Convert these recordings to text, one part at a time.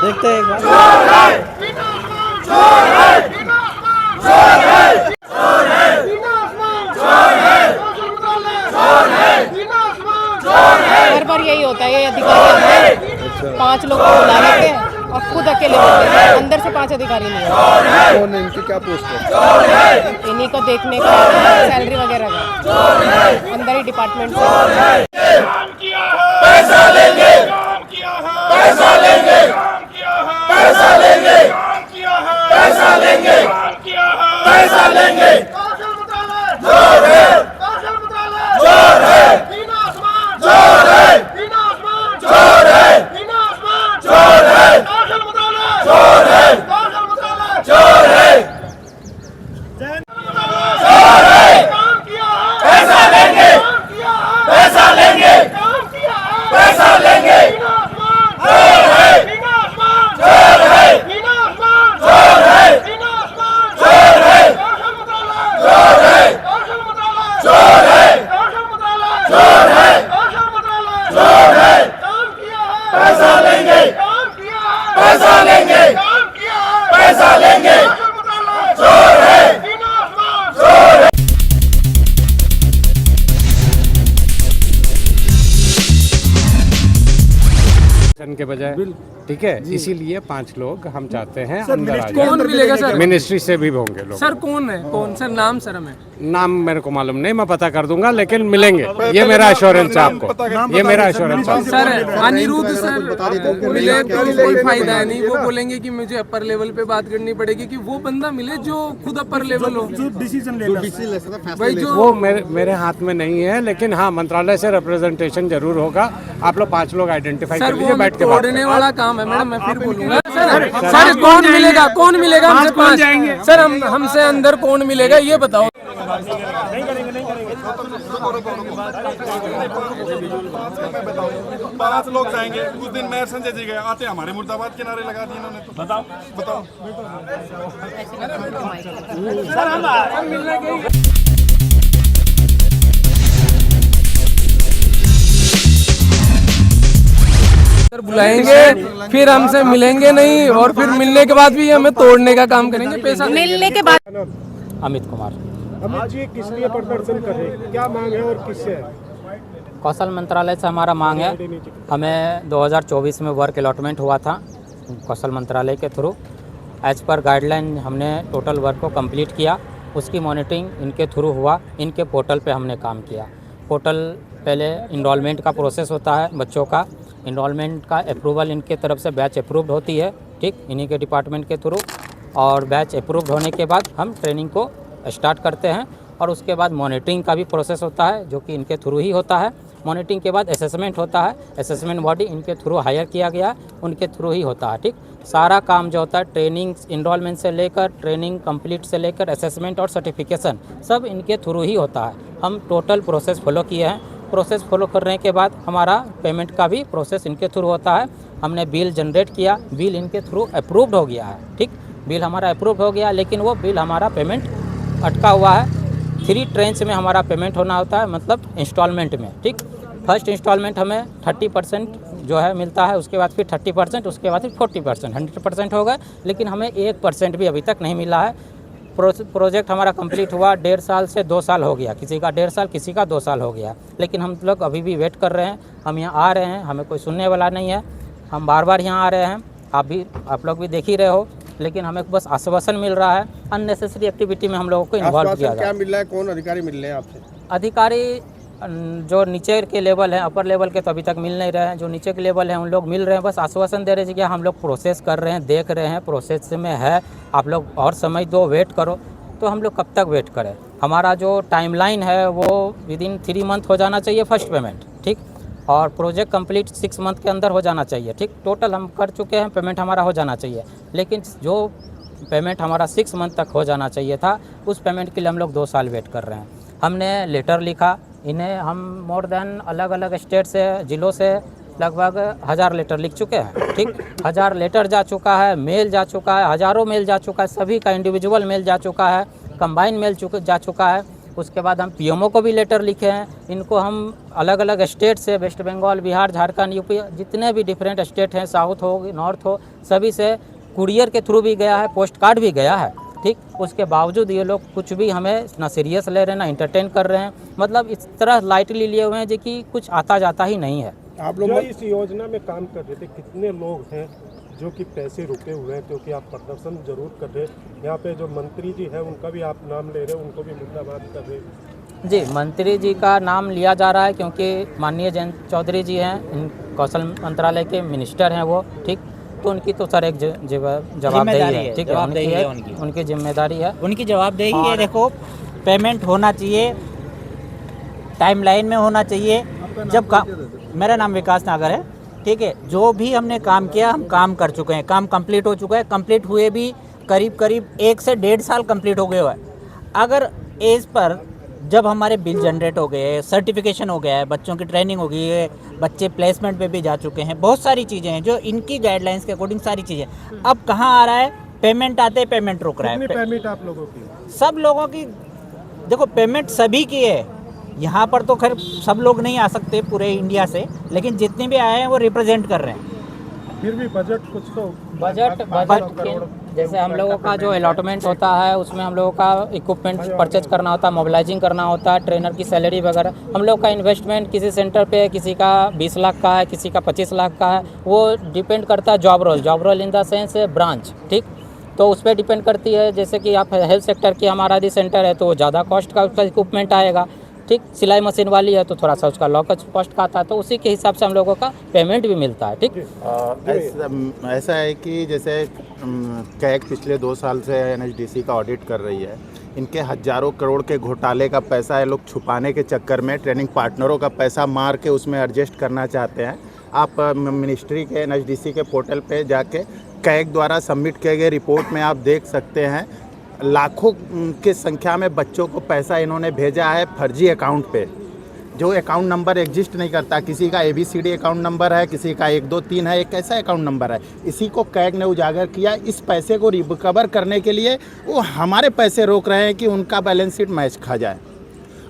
देखते हैं एक बार। हर बार यही होता है, ये अधिकारी 5 लोग को बुला लेते हैं और खुद अकेले बोलते हैं, अंदर से 5 अधिकारी नहीं है। कौन है, इनकी क्या पोस्ट है? इन्हीं को देखने का, सैलरी वगैरह का, अंदर ही डिपार्टमेंट से। पैसा लेंगे, काम किया है, पैसा लेंगे, काम किया है, पैसा लेंगे, काम किया है, पैसा लेंगे, काम किया है, पैसा लेंगे। जोर है, जोर है, जोर है, जोर है, जोर है, जोर है, जोर है, जोर है, पैसा लेंगे, पैसा लेंगे, पैसा लेंगे। जोर है, जोर है, जोर है, जोर है, जोर है, जोर है, जोर है, जोर है, पैसा लेंगे, पैसा लेंगे, पैसा लेंगे। जोर है, जोर है। के बजाय ठीक है, इसीलिए 5 लोग हम चाहते हैं अंदर आ कौन मिलेगा सर? मिनिस्ट्री से भी होंगे लोग। सर कौन है, कौन सर नाम सर हमें? नाम मेरे को मालूम नहीं, मैं पता कर दूंगा, लेकिन मिलेंगे। ये मेरा एश्योरेंस है आपको, ये मेरा एश्योरेंस है। सर अनिरुद्ध सर मिले तो कोई फायदा है नहीं। वो बोलेंगे कि मुझे अपर लेवल पे बात करनी पड़ेगी, कि वो बंदा मिले जो खुद अपर लेवल हो, जो डिसीजन ले भाई। जो वो मेरे हाथ में नहीं है, लेकिन हाँ मंत्रालय से रिप्रेजेंटेशन जरूर होगा। आप लोग 5 लोग आइडेंटिफाई कर लीजिए, बैठ के बात तोड़ने वाला काम है मैडम। मैं फिर बोलूंगा सर कौन मिलेगा, कौन मिलेगा हमसे? 5 सर हमसे अंदर कौन मिलेगा ये बताओ। 5 लोग जाएंगे। कुछ दिन मेयर संजय जी गए, आते हमारे मुर्दाबाद के नारे लगा दिए इन्होंने। तो बताओ बताओ सर बुलाएंगे, फिर हमसे मिलेंगे नहीं, और फिर मिलने के बाद भी हमें तोड़ने का काम करेंगे। पैसा मिलने के बाद अमित कुमार। अमित जी, किस लिए प्रदर्शन कर रहे हैं, क्या मांग है और किससे है? कौशल मंत्रालय से हमारा मांग है, हमें 2024 में वर्क अलॉटमेंट हुआ था कौशल मंत्रालय के थ्रू। एज पर गाइडलाइन हमने टोटल वर्क को कंप्लीट किया, उसकी मॉनिटरिंग इनके थ्रू हुआ। इनके पोर्टल पे हमने काम किया। पोर्टल पहले इनरोलमेंट का प्रोसेस होता है बच्चों का, इनरोलमेंट का अप्रूवल इनके तरफ से बैच अप्रूव्ड होती है, ठीक, इन्हीं के डिपार्टमेंट के थ्रू। और बैच अप्रूव्ड होने के बाद हम ट्रेनिंग को स्टार्ट करते हैं, और उसके बाद मॉनिटरिंग का भी प्रोसेस होता है जो कि इनके थ्रू ही होता है। मॉनिटरिंग के बाद असेसमेंट होता है, असेसमेंट बॉडी इनके थ्रू हायर किया गया है, उनके थ्रू ही होता है, ठीक। सारा काम जो होता है ट्रेनिंग इनरोलमेंट से लेकर ट्रेनिंग कंप्लीट से लेकर असेसमेंट और सर्टिफिकेशन सब इनके थ्रू ही होता है। हम टोटल प्रोसेस फॉलो किए हैं। प्रोसेस फॉलो करने के बाद हमारा पेमेंट का भी प्रोसेस इनके थ्रू होता है। हमने बिल जनरेट किया, बिल इनके थ्रू अप्रूव्ड हो गया है, ठीक, बिल हमारा अप्रूव हो गया, लेकिन वो बिल हमारा पेमेंट अटका हुआ है। 3 ट्रेंच में हमारा पेमेंट होना होता है, मतलब इंस्टॉलमेंट में, ठीक। फर्स्ट इंस्टॉलमेंट हमें 30% जो है मिलता है, उसके बाद फिर 30%, उसके बाद फिर 40%, 100% होगा, लेकिन हमें 1% भी अभी तक नहीं मिला है। प्रोजेक्ट हमारा कंप्लीट हुआ 1.5 साल से 2 साल हो गया, किसी का 1.5 साल, किसी का 2 साल हो गया, लेकिन हम लोग अभी भी वेट कर रहे हैं। हम यहाँ आ रहे हैं, हमें कोई सुनने वाला नहीं है। हम बार बार यहाँ आ रहे हैं, आप लोग भी देख ही रहे हो, लेकिन हमें बस आश्वासन मिल रहा है। अननेसेसरी एक्टिविटी में हम लोगों को इन्वॉल्व किया क्या मिल रहा है, कौन अधिकारी मिल रहे हैं आपसे? अधिकारी जो नीचे के लेवल है, अपर लेवल के तो अभी तक मिल नहीं रहे हैं। जो नीचे के लेवल है उन लोग मिल रहे हैं, बस आश्वासन दे रहे हैं कि हम लोग प्रोसेस कर रहे हैं, देख रहे हैं, प्रोसेस में है, आप लोग और समय दो, वेट करो। तो हम लोग कब तक वेट करें? हमारा जो टाइमलाइन है वो विदिन 3 मंथ हो जाना चाहिए फर्स्ट पेमेंट, ठीक, और प्रोजेक्ट कंप्लीट 6 मंथ के अंदर हो जाना चाहिए, ठीक। टोटल हम कर चुके हैं, पेमेंट हमारा हो जाना चाहिए, लेकिन जो पेमेंट हमारा 6 मंथ तक हो जाना चाहिए था, उस पेमेंट के लिए हम लोग 2 साल वेट कर रहे हैं। हमने लेटर लिखा इन्हें, हम मोर देन अलग अलग स्टेट से, ज़िलों से लगभग 1000 लेटर लिख चुके हैं, ठीक। 1000 लेटर जा चुका है, मेल जा चुका है, हज़ारों मेल जा चुका है, सभी का इंडिविजुअल मेल जा चुका है, कंबाइन मेल जा चुका है। उसके बाद हम पीएमओ को भी लेटर लिखे हैं। इनको हम अलग अलग स्टेट से, वेस्ट बंगाल, बिहार, झारखंड, यूपी, जितने भी डिफरेंट स्टेट हैं, साउथ हो, नॉर्थ हो, सभी से कुरियर के थ्रू भी गया है, पोस्ट कार्ड भी गया है, ठीक। उसके बावजूद ये लोग कुछ भी हमें ना सीरियस ले रहे हैं, ना इंटरटेन कर रहे हैं, मतलब इस तरह लाइटली लिए हुए हैं जो कि कुछ आता जाता ही नहीं है। आप लोग जो इस योजना में काम कर रहे थे, कितने लोग हैं जो कि पैसे रुके हुए हैं, क्योंकि आप प्रदर्शन जरूर कर रहे हैं। यहाँ पे जो मंत्री जी हैं उनका भी आप नाम ले रहे हैं, उनको भी मुद्दाबात कर रहे हैं। जी, मंत्री जी का नाम लिया जा रहा है क्योंकि माननीय जयंत चौधरी जी हैं, कौशल मंत्रालय के मिनिस्टर हैं वो, ठीक। तो उनकी तो सर एक जवाबदेही है, ठीक है, उनकी जिम्मेदारी है, उनकी जवाबदेही है। देखो, पेमेंट होना चाहिए, टाइमलाइन में होना चाहिए। जब मेरा नाम विकास नागर है, ठीक है। जो भी हमने काम किया, हम काम कर चुके हैं, काम कंप्लीट हो चुका है। कंप्लीट हुए भी करीब 1 से 1.5 साल कंप्लीट हो गए हुआ है। अगर एज पर जब हमारे बिल जनरेट हो गए, सर्टिफिकेशन हो गया है, बच्चों की ट्रेनिंग हो गई है, बच्चे प्लेसमेंट पे भी जा चुके हैं, बहुत सारी चीज़ें हैं जो इनकी गाइडलाइंस के अकॉर्डिंग सारी चीज़ें। अब कहाँ आ रहा है, पेमेंट आते पेमेंट रुक रहा है। कितनी पेमेंट आप लोगों की? सब लोगों की, देखो पेमेंट सभी की है। यहाँ पर तो खैर सब लोग नहीं आ सकते पूरे इंडिया से, लेकिन जितने भी आए हैं वो रिप्रेजेंट कर रहे हैं। फिर भी बजट कुछ तो बजट जैसे हम लोगों का जो अलॉटमेंट होता है उसमें हम लोगों का इक्विपमेंट परचेज करना होता है, मोबिलाइजिंग करना होता है, ट्रेनर की सैलरी वगैरह। हम लोग का इन्वेस्टमेंट किसी सेंटर पे किसी का 20 लाख का है, किसी का 25 लाख का है, वो डिपेंड करता है job role in the sense branch, ठीक। तो उस पर डिपेंड करती है। जैसे कि आप हेल्थ सेक्टर की हमारा यदि सेंटर है तो ज़्यादा कॉस्ट का उसका इक्विपमेंट आएगा, ठीक। सिलाई मशीन वाली है तो थोड़ा सा उसका लॉ कॉस्ट का आता है, तो उसी के हिसाब से हम लोगों का पेमेंट भी मिलता है, ठीक। ऐसा है कि जैसे कैग पिछले 2 साल से एनएचडीसी का ऑडिट कर रही है। इनके हज़ारों करोड़ के घोटाले का पैसा ये लोग छुपाने के चक्कर में ट्रेनिंग पार्टनरों का पैसा मार के उसमें एडजस्ट करना चाहते हैं। आप मिनिस्ट्री के एनएचडीसी के पोर्टल पे जाके कैग द्वारा सबमिट किए गए रिपोर्ट में आप देख सकते हैं, लाखों के संख्या में बच्चों को पैसा इन्होंने भेजा है फर्जी अकाउंट पे, जो अकाउंट नंबर एग्जिस्ट नहीं करता। किसी का ABCD अकाउंट नंबर है, किसी का 1 2 3 है, एक ऐसा अकाउंट नंबर है। इसी को कैग ने उजागर किया। इस पैसे को रिकवर करने के लिए वो हमारे पैसे रोक रहे हैं कि उनका बैलेंस शीट मैच खा जाए,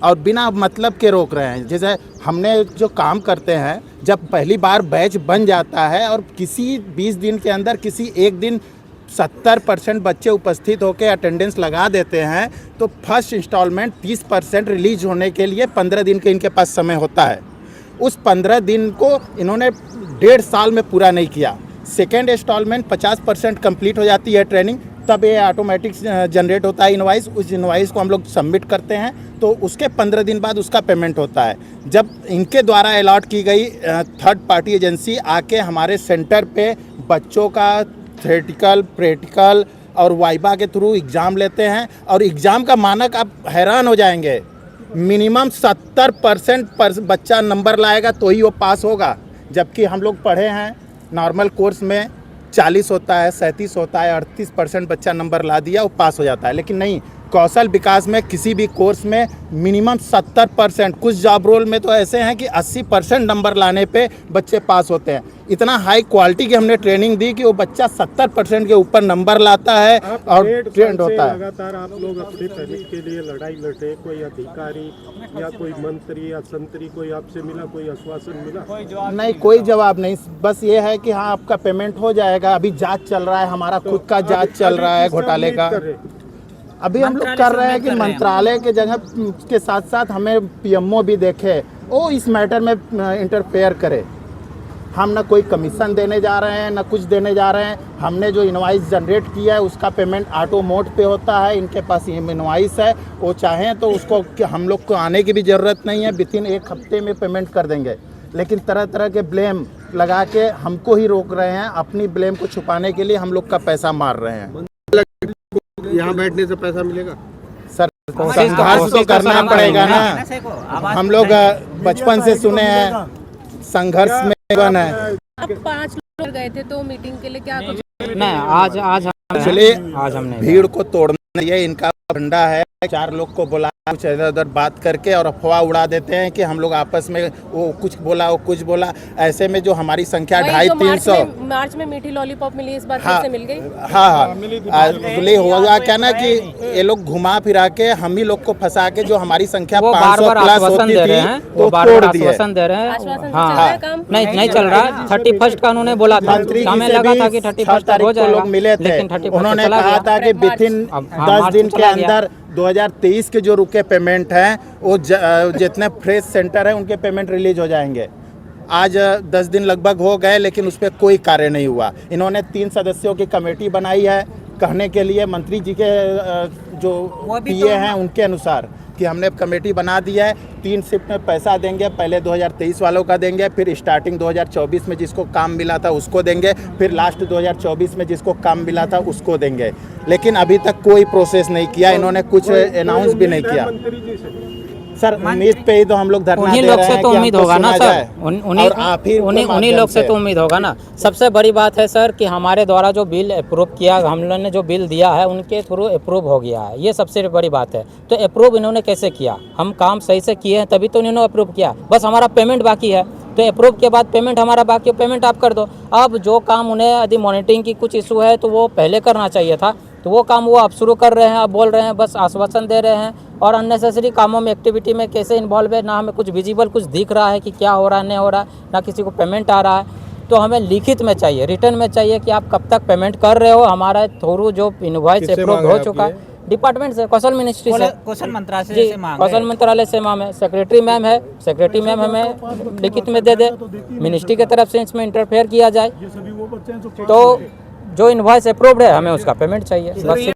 और बिना मतलब के रोक रहे हैं। जैसे हमने जो काम करते हैं, जब पहली बार बैच बन जाता है और किसी 20 दिन के अंदर किसी एक दिन 70% बच्चे उपस्थित होकर अटेंडेंस लगा देते हैं, तो फर्स्ट इंस्टॉलमेंट 30% रिलीज होने के लिए 15 दिन के इनके पास समय होता है। उस 15 दिन को इन्होंने 1.5 साल में पूरा नहीं किया। सेकेंड इंस्टॉलमेंट 50% कंप्लीट हो जाती है ट्रेनिंग, तब ये ऑटोमेटिक जनरेट होता है इनवाइस। उस इनवाइस को हम लोग सबमिट करते हैं, तो उसके 15 दिन बाद उसका पेमेंट होता है। जब इनके द्वारा अलॉट की गई थर्ड पार्टी एजेंसी आके हमारे सेंटर पे बच्चों का थ्योरेटिकल, प्रैक्टिकल और वाइवा के थ्रू एग्ज़ाम लेते हैं, और एग्ज़ाम का मानक आप हैरान हो जाएंगे, मिनिमम 70% बच्चा नंबर लाएगा तो ही वो पास होगा। जबकि हम लोग पढ़े हैं नॉर्मल कोर्स में 40 होता है, 37 होता है, 38% बच्चा नंबर ला दिया वो पास हो जाता है। लेकिन नहीं, कौशल विकास में किसी भी कोर्स में मिनिमम 70%, कुछ जॉब रोल में तो ऐसे हैं कि 80% नंबर लाने पे बच्चे पास होते हैं। इतना हाई क्वालिटी की हमने ट्रेनिंग दी कि वो बच्चा 70% के ऊपर नंबर लाता है और ट्रेंड होता है। लगातार आप लोग अपनी पेमेंट के लिए लड़ाई लड़े, कोई अधिकारी या कोई मंत्री या संतरी कोई आपसे मिला, कोई आश्वासन मिला? नहीं, कोई जवाब नहीं। बस ये है कि हाँ आपका पेमेंट हो जाएगा। अभी जांच चल रहा है, हमारा खुद का जांच चल रहा है घोटाले का। अभी हम लोग कर रहे हैं कि मंत्रालय के जगह के साथ साथ हमें पीएमओ भी देखे, वो इस मैटर में इंटरफेयर करे। हम ना कोई कमीशन देने जा रहे हैं, ना कुछ देने जा रहे हैं। हमने जो इनवाइस जनरेट किया है उसका पेमेंट ऑटो मोड पे होता है। इनके पास ये इनवाइस है, वो चाहें तो उसको हम लोग को आने की भी ज़रूरत नहीं है, विथिन 1 हफ्ते में पेमेंट कर देंगे। लेकिन तरह तरह के ब्लेम लगा के हमको ही रोक रहे हैं। अपनी ब्लेम को छुपाने के लिए हम लोग का पैसा मार रहे हैं। यहाँ बैठने से पैसा मिलेगा? सर, संघर्ष तो करना पड़ेगा ना। हम लोग बचपन से सुने हैं संघर्ष में बन है। अब 5 लोग गए थे तो मीटिंग के लिए क्या कुछ नहीं, आज हमने भीड़ को तोड़ना, ये इनका फंडा है। 4 लोग को बुला कुछ इधर उधर बात करके और अफवाह उड़ा देते हैं कि हम लोग आपस में वो कुछ बोला वो कुछ बोला। ऐसे में जो हमारी संख्या 250-300 मार्च में मीठी लॉलीपॉप मिली, इस बार हाँ, से मिल गई। हाँ बोले होगा क्या ना कि ये लोग घुमा फिरा के हम ही लोग को फंसा के जो हमारी संख्या 500 प्लस होती थी तो तोड़ दिए। आश्वासन दे रहे हैं। हाँ नहीं चल रहा। 31 का उन्होंने बोला था, हमें लगा था कि 31 तक हो जाएगा, लोग मिले थे, उन्होंने कहा था कि विथिन 10 दिन के अंदर 2023 के जो रुके पेमेंट हैं वो जितने फ्रेश सेंटर हैं उनके पेमेंट रिलीज हो जाएंगे। आज 10 दिन लगभग हो गए लेकिन उस पर कोई कार्य नहीं हुआ। इन्होंने 3 सदस्यों की कमेटी बनाई है कहने के लिए मंत्री जी के जो पीए हैं उनके अनुसार कि हमने कमेटी बना दिया है। 3 शिफ्ट में पैसा देंगे, पहले 2023 वालों का देंगे, फिर स्टार्टिंग 2024 में जिसको काम मिला था उसको देंगे, फिर लास्ट 2024 में जिसको काम मिला था उसको देंगे। लेकिन अभी तक कोई प्रोसेस नहीं किया इन्होंने, कुछ अनाउंस भी नहीं किया। सर उम्मीद पे ही तो हम लोग धरना उन्हीं दे लोग रहे से हैं तो कि उम्मीद हमको होगा ना सुना सर, जाए। उन्हीं लोग से तो उम्मीद होगा ना। सबसे बड़ी बात है सर कि हमारे द्वारा जो बिल अप्रूव किया, हम लोगों ने जो बिल दिया है उनके थ्रू अप्रूव हो गया है, ये सबसे बड़ी बात है। तो अप्रूव इन्होंने कैसे किया? हम काम सही से किए हैं तभी तो इन्होंने अप्रूव किया, बस हमारा पेमेंट बाकी है। तो अप्रूव के बाद पेमेंट हमारा बाकी है, पेमेंट आप कर दो। अब जो काम उन्हें यदि मॉनिटरिंग की कुछ इशू है तो वो पहले करना चाहिए था, तो वो काम वो अब शुरू कर रहे हैं, अब बोल रहे हैं, बस आश्वासन दे रहे हैं और अननेसेसरी कामों में एक्टिविटी में कैसे इन्वॉल्व है, ना हमें कुछ विजिबल कुछ दिख रहा है कि क्या हो रहा है नहीं हो रहा है, ना किसी को पेमेंट आ रहा है। तो हमें लिखित में चाहिए, रिटर्न में चाहिए कि आप कब तक पेमेंट कर रहे हो। हमारा थ्रू जो इनवॉइस अप्रूव हो चुका है डिपार्टमेंट से, कौशल मिनिस्ट्री से, कौशल मंत्रालय जी से मांग कौशल मंत्रालय से मांग है। सेक्रेटरी मैम है, सेक्रेटरी मैम हमें लिखित में दे दे, मिनिस्ट्री की तरफ से इसमें इंटरफेयर किया जाए। तो जो इनवॉइस अप्रूव्ड है हमें उसका पेमेंट चाहिए बस।